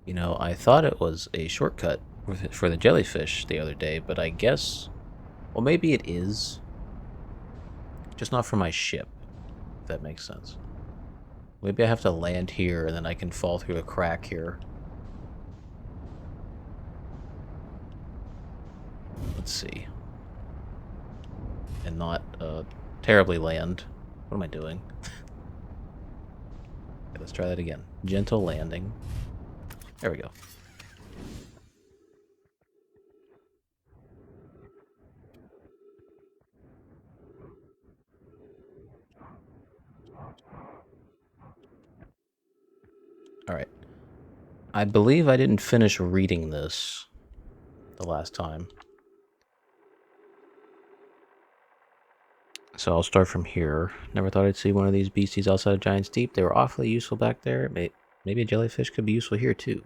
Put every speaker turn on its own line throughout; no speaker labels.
You know, I thought it was a shortcut for the jellyfish the other day, but I guess... Well, maybe it is. Just not for my ship, if that makes sense. Maybe I have to land here, and then I can fall through a crack here. Let's see. And not terribly land. What am I doing? Okay, let's try that again. Gentle landing. There we go. Alright. I believe I didn't finish reading this the last time. So I'll start from here. Never thought I'd see one of these beasties outside of Giant's Deep. They were awfully useful back there. Maybe a jellyfish could be useful here too.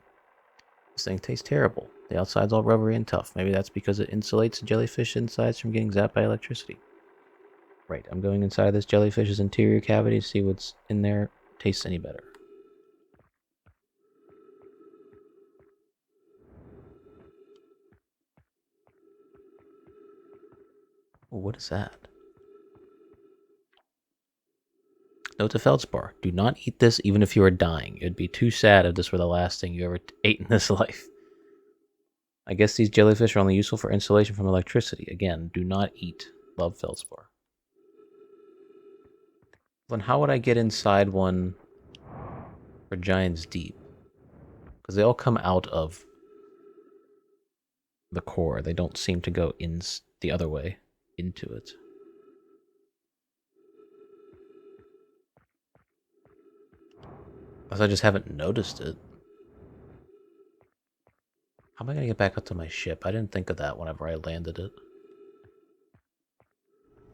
This thing tastes terrible. The outside's all rubbery and tough. Maybe that's because it insulates the jellyfish insides from getting zapped by electricity. Right, I'm going inside of this jellyfish's interior cavity to see what's in there tastes any better. Oh, what is that? Note to Feldspar. Do not eat this even if you are dying. It would be too sad if this were the last thing you ever ate in this life. I guess these jellyfish are only useful for insulation from electricity. Again, do not eat. Love Feldspar. Then how would I get inside one for Giant's Deep? Because they all come out of the core. They don't seem to go in the other way into it. Unless I just haven't noticed it. How am I going to get back up to my ship? I didn't think of that whenever I landed it.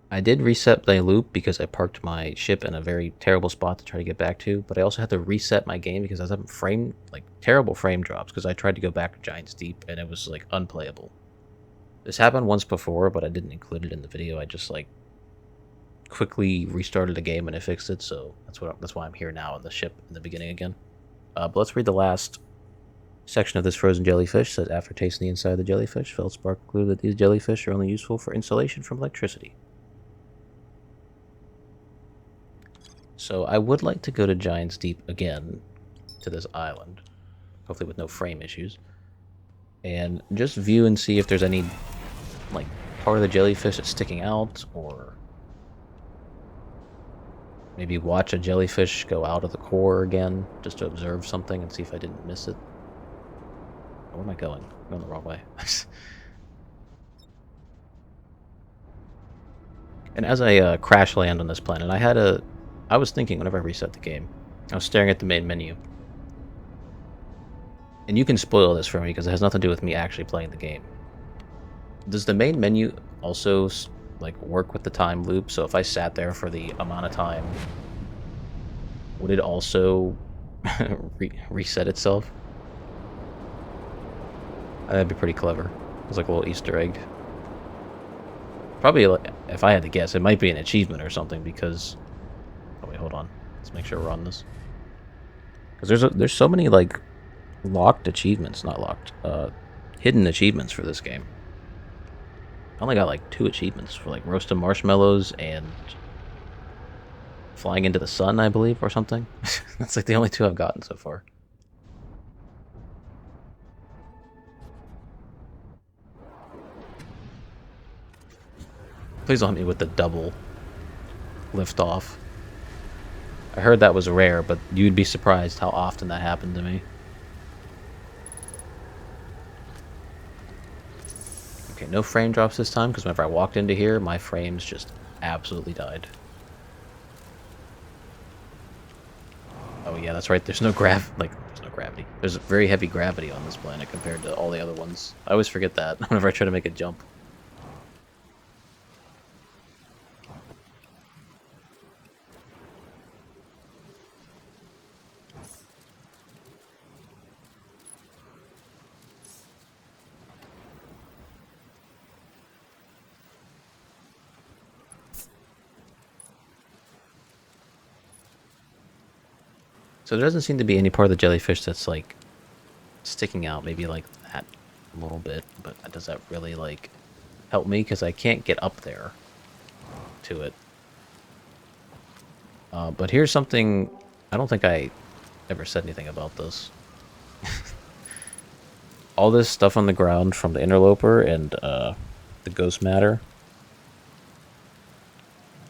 I did reset my loop because I parked my ship in a very terrible spot to try to get back to, but I also had to reset my game because I was having terrible frame drops because I tried to go back to Giant's Deep and it was like unplayable. This happened once before, but I didn't include it in the video. I just like quickly restarted the game and it fixed it, so that's why I'm here now on the ship in the beginning again. But let's read the last section of this frozen jellyfish. It says, after tasting the inside of the jellyfish, Feldspar concluded that these jellyfish are only useful for insulation from electricity. So I would like to go to Giant's Deep again, to this island, hopefully with no frame issues, and just view and see if there's any like part of the jellyfish that's sticking out, or maybe watch a jellyfish go out of the core again, just to observe something and see if I didn't miss it. Where am I going? I'm going the wrong way. And as I crash land on this planet, I was thinking whenever I reset the game, I was staring at the main menu. And you can spoil this for me because it has nothing to do with me actually playing the game. Does the main menu also like work with the time loop? So if I sat there for the amount of time, would it also reset itself? That'd be pretty clever. It's like a little Easter egg. Probably, if I had to guess, it might be an achievement or something because... Oh wait, hold on. Let's make sure we're on this. Because there's so many like locked achievements, not locked, hidden achievements for this game. I only got like 2 achievements for like roasting marshmallows and flying into the sun, I believe, or something. That's like the only 2 I've gotten so far. Please don't hit me with the double lift off. I heard that was rare, but you'd be surprised how often that happened to me. Okay, no frame drops this time, because whenever I walked into here, my frames just absolutely died. Oh yeah, that's right, there's no gravity. There's very heavy gravity on this planet compared to all the other ones. I always forget that whenever I try to make a jump. So there doesn't seem to be any part of the jellyfish that's like sticking out, maybe like that a little bit, but does that really like help me? Because I can't get up there to it. But here's something, I don't think I ever said anything about this. All this stuff on the ground from the interloper and the ghost matter,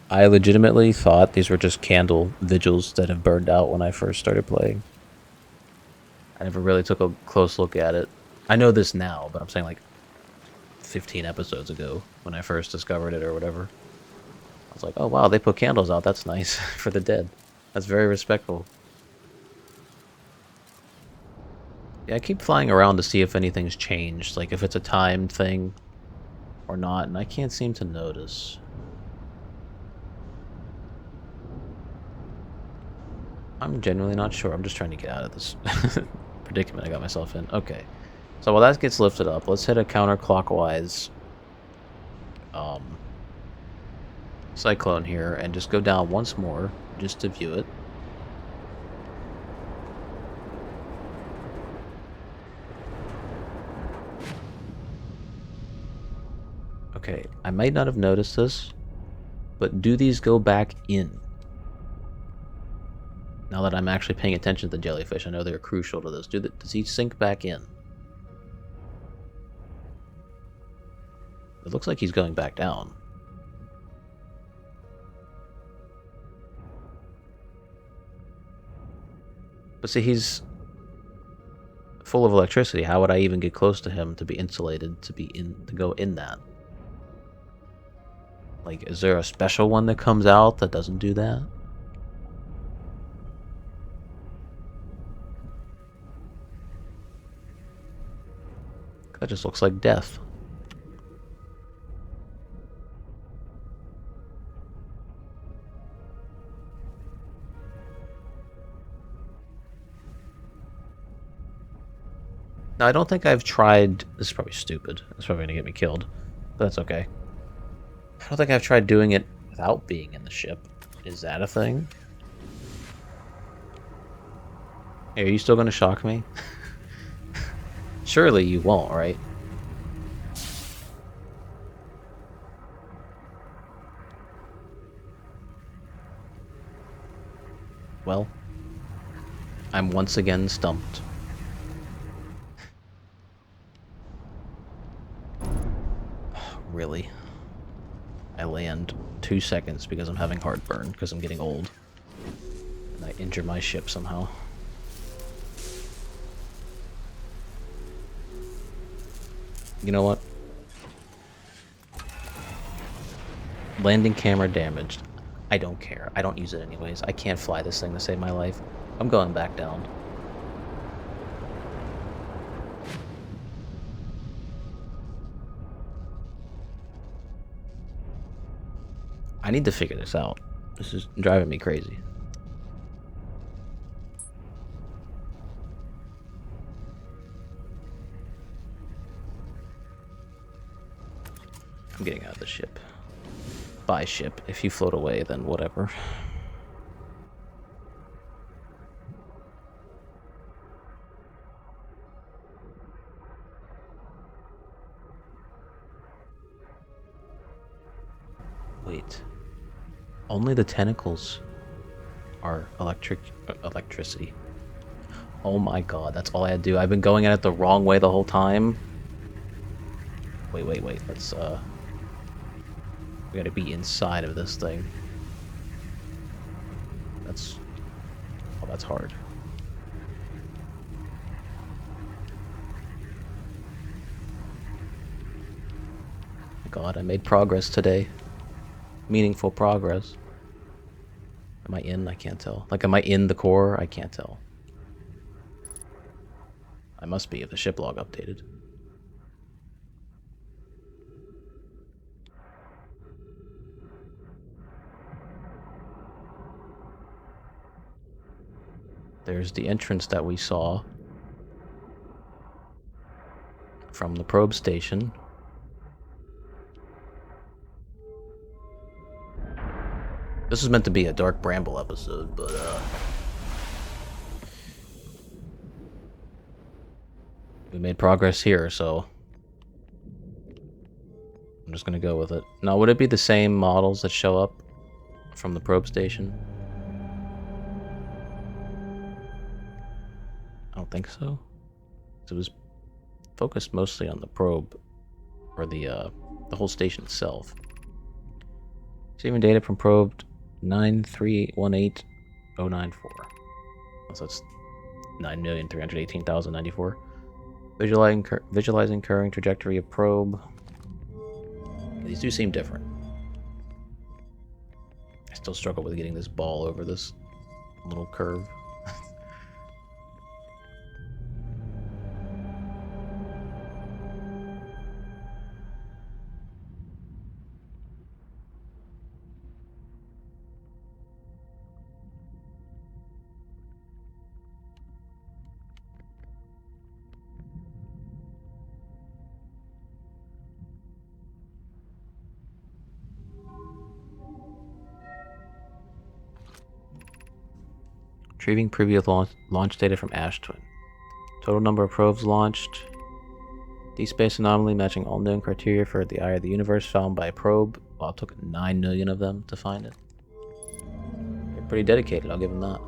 I legitimately thought these were just candle vigils that have burned out when I first started playing. I never really took a close look at it. I know this now, but I'm saying like 15 episodes ago when I first discovered it or whatever. I was like, oh wow, they put candles out. That's nice for the dead. That's very respectful. Yeah, I keep flying around to see if anything's changed, like if it's a timed thing or not, and I can't seem to notice. I'm genuinely not sure. I'm just trying to get out of this predicament I got myself in. Okay. So while that gets lifted up, let's hit a counterclockwise cyclone here and just go down once more just to view it. Okay, I might not have noticed this, but do these go back in? Now that I'm actually paying attention to the jellyfish, I know they're crucial to this. Does he sink back in? It looks like he's going back down. But see, he's full of electricity. How would I even get close to him to be insulated to go in that? Like, is there a special one that comes out that doesn't do that? That just looks like death. Now, I don't think I've tried... This is probably stupid. It's probably going to get me killed. But that's okay. I don't think I've tried doing it without being in the ship. Is that a thing? Hey, are you still going to shock me? Surely you won't, right? Well, I'm once again stumped. Really? I land 2 seconds because I'm having heartburn because I'm getting old. And I injure my ship somehow. You know what? Landing camera damaged. I don't care. I don't use it anyways. I can't fly this thing to save my life. I'm going back down. I need to figure this out. This is driving me crazy. I'm getting out of the ship. Bye, ship. If you float away, then whatever. Wait. Only the tentacles are electricity. Oh my god, that's all I had to do. I've been going at it the wrong way the whole time. Wait. Let's, we gotta be inside of this thing. That's... Oh, that's hard. God, I made progress today. Meaningful progress. Am I in? I can't tell. Like, am I in the core? I can't tell. I must be if the ship log updated. There's the entrance that we saw from the probe station. This was meant to be a Dark Bramble episode, but We made progress here, so I'm just gonna go with it. Now, would it be the same models that show up from the probe station? I don't think so. It was focused mostly on the probe, or the whole station itself. Receiving data from probe 9318094. So that's 9,318,094. Visualizing current trajectory of probe. These do seem different. I still struggle with getting this ball over this little curve. Retrieving previous launch data from Ash Twin. Total number of probes launched. Deep space anomaly matching all known criteria for the eye of the universe found by a probe. Well, it took 9 million of them to find it. They're pretty dedicated, I'll give them that.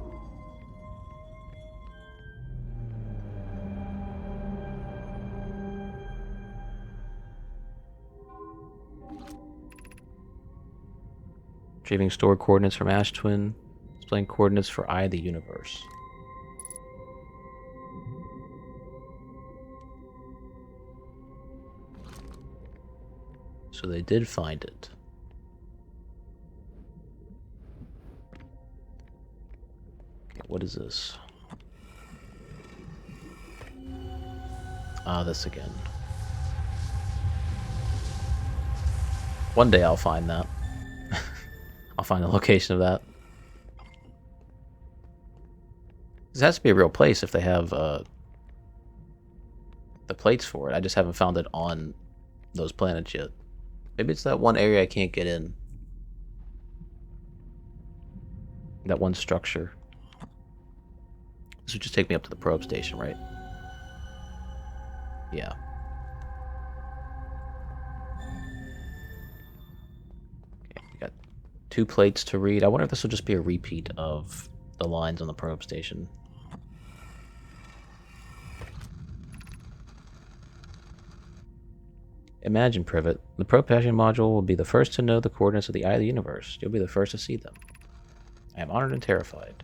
Retrieving stored coordinates from Ash Twin. Displaying coordinates for Eye of the Universe. So they did find it. Okay, what is this? Ah, this again. One day I'll find that. I'll find the location of that. This has to be a real place if they have the plates for it. I just haven't found it on those planets yet. Maybe it's that one area I can't get in. That one structure. This would just take me up to the probe station, right? Yeah. Okay, we got 2 plates to read. I wonder if this will just be a repeat of the lines on the probe station. Imagine, Privet, the probe passing module will be the first to know the coordinates of the Eye of the Universe. You'll be the first to see them. I am honored and terrified.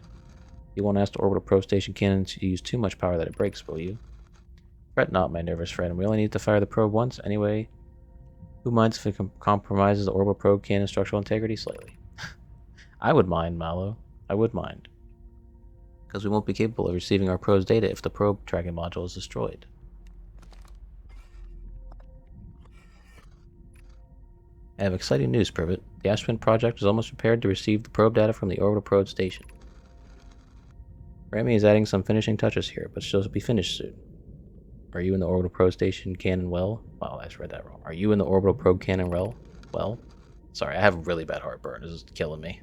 You won't ask the orbital probe station cannon to use too much power that it breaks, will you? Fret not, my nervous friend. We only need to fire the probe once, anyway. Who minds if it compromises the orbital probe cannon structural integrity slightly? I would mind, Mallow. I would mind. Because we won't be capable of receiving our probe's data if the probe tracking module is destroyed. I have exciting news, Privet. The Ash Twin project is almost prepared to receive the probe data from the orbital probe station. Rami is adding some finishing touches here, but she'll be finished soon. Are you in the orbital probe station cannon well? Wow, I just read that wrong. Are you in the orbital probe cannon well? Sorry, I have a really bad heartburn. This is killing me.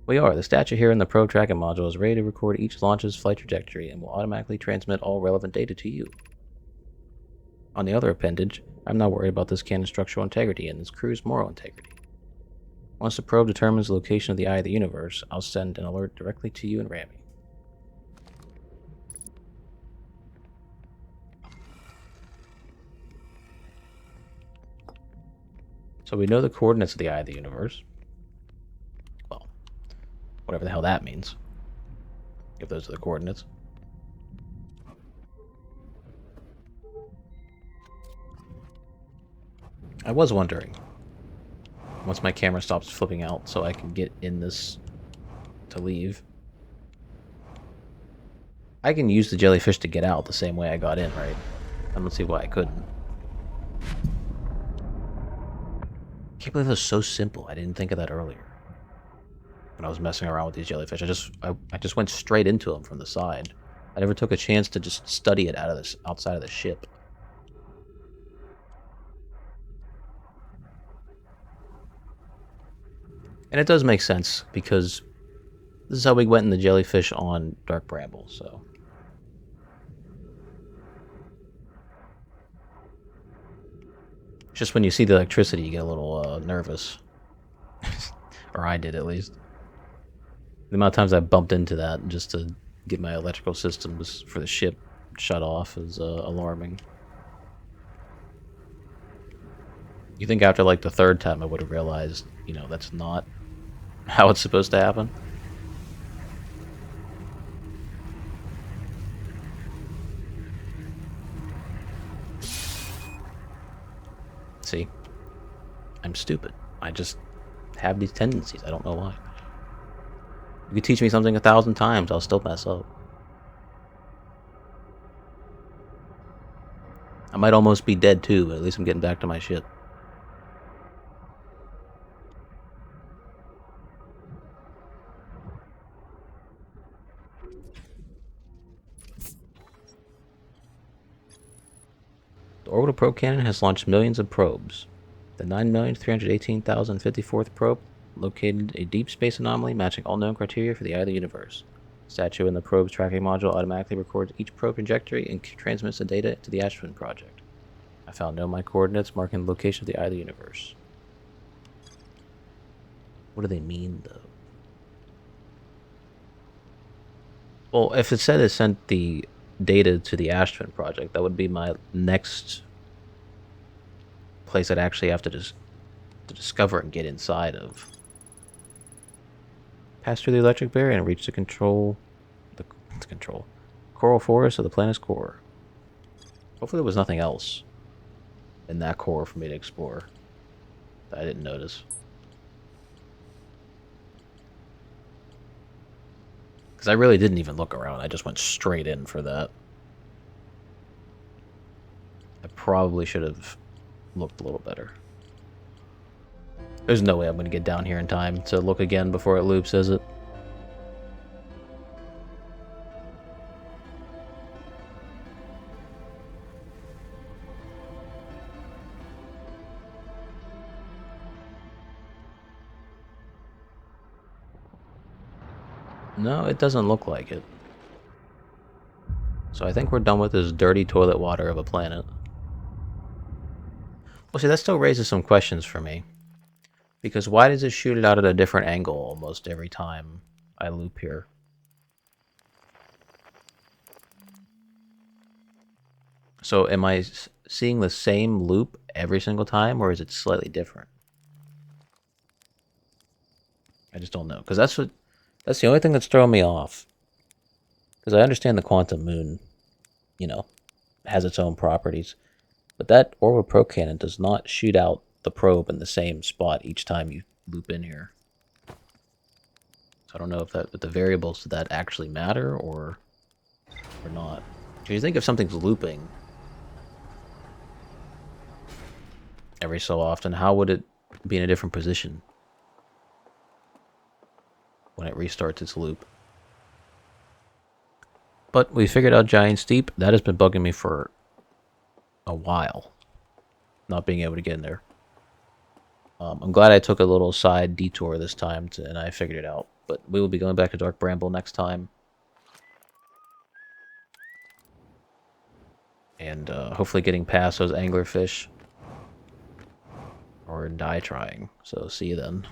We are. The statue here in the probe tracking module is ready to record each launch's flight trajectory and will automatically transmit all relevant data to you. On the other appendage, I'm not worried about this cannon's structural integrity and this crew's moral integrity. Once the probe determines the location of the Eye of the Universe, I'll send an alert directly to you and Rami. So we know the coordinates of the Eye of the Universe. Well, whatever the hell that means. If those are the coordinates. I was wondering, once my camera stops flipping out so I can get in this to leave. I can use the jellyfish to get out the same way I got in, right? I don't see why I couldn't. I can't believe it was so simple. I didn't think of that earlier. When I was messing around with these jellyfish, I just went straight into them from the side. I never took a chance to just study it outside of the ship. And it does make sense, because this is how we went in the jellyfish on Dark Bramble, so. Just when you see the electricity, you get a little nervous. Or I did, at least. The amount of times I bumped into that just to get my electrical systems for the ship shut off is alarming. You think after like the third time I would have realized, you know, that's not how it's supposed to happen? See? I'm stupid. I just have these tendencies. I don't know why. You could teach me something 1,000 times, I'll still mess up. I might almost be dead too, but at least I'm getting back to my ship. The orbital probe cannon has launched millions of probes. The 9,318,054th probe located a deep space anomaly matching all known criteria for the eye of the universe. The statue in the probe's tracking module automatically records each probe trajectory and transmits the data to the Ashwin project. I found no my coordinates marking the location of the eye of the universe. What do they mean, though? Well, if it said it sent the data to the Ashwin project, that would be my next place I'd actually have to just discover and get inside of. Pass through the electric barrier and reach the control coral forest of the planet's core. Hopefully there was nothing else in that core for me to explore that I didn't notice. Because I really didn't even look around. I just went straight in for that. I probably should have looked a little better. There's no way I'm going to get down here in time to look again before it loops, is it? No, it doesn't look like it. So I think we're done with this dirty toilet water of a planet. Well, see, that still raises some questions for me. Because why does it shoot it out at a different angle almost every time I loop here? So am I seeing the same loop every single time, or is it slightly different? I just don't know. Because that's the only thing that's throwing me off. Because I understand the quantum moon, you know, has its own properties. But that orbital probe cannon does not shoot out the probe in the same spot each time you loop in here. So I don't know if the variables to that actually matter or not. Because you think if something's looping every so often, how would it be in a different position when it restarts its loop? But we figured out Giant Steep. That has been bugging me for a while, not being able to get in there. I'm glad I took a little side detour this time, and I figured it out. But we will be going back to Dark Bramble next time. And hopefully getting past those anglerfish. Or die trying. So see you then.